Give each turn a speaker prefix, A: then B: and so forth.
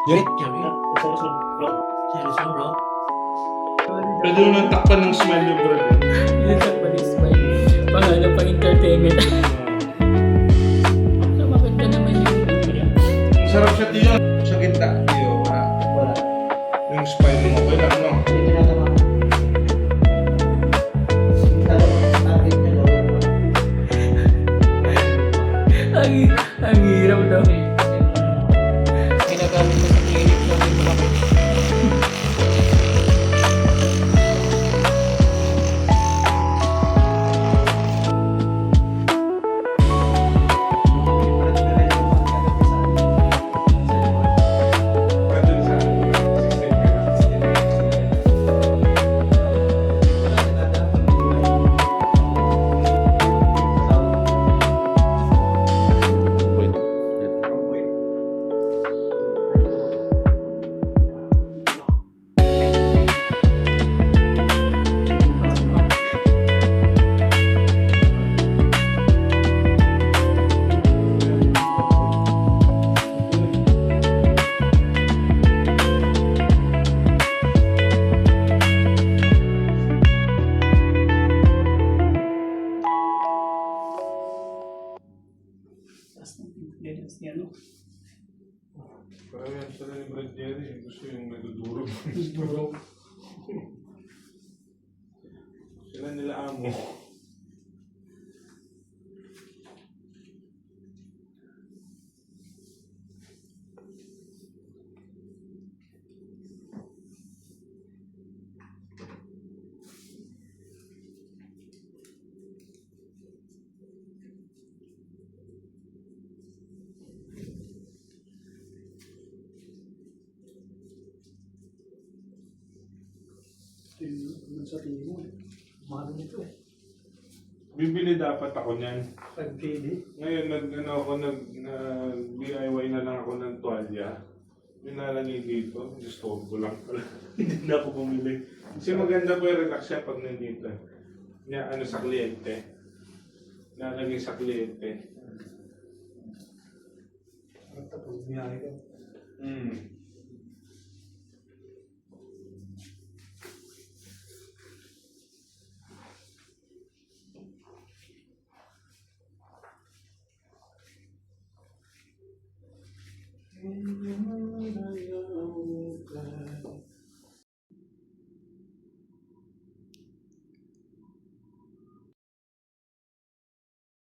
A: Direct kami. Seryoso bro.
B: Pwede mo nang takpan ng smile yung bro.
C: Litak pa ni Smile. Pangalan pang entertainment. So, maganda naman yung video.
B: Ang sarap siya tiyo. Sa gitna, tiyo.
A: Wala.
B: Yung spine mo, okay lang, no?
A: Hindi tinatama. Target niya lower pa.
C: Ang hirap daw. Ginagamit mo sa clinic daw yung malaki.
B: Pwede sa 16
C: Taas ng clearance niya, no?
B: Parang yan sila ni Brad Jerry. Gusto yung nagdudurog.
C: Durog.
B: Sila nila amo.
C: Ito yung sa tingin mo eh. Mahal nito eh.
B: Bibili dapat ako niyan.
C: Pag-pili.
B: Ngayon, DIY na lang ako ng tuwalya. Nilalagay dito. Gusto ko lang pala. Hindi na ako bumili. Kasi maganda po yung relax siya pag nandito. Niya, ano sa kliyente. Nalagay sa kliyente.
C: Tapos biyahe ka.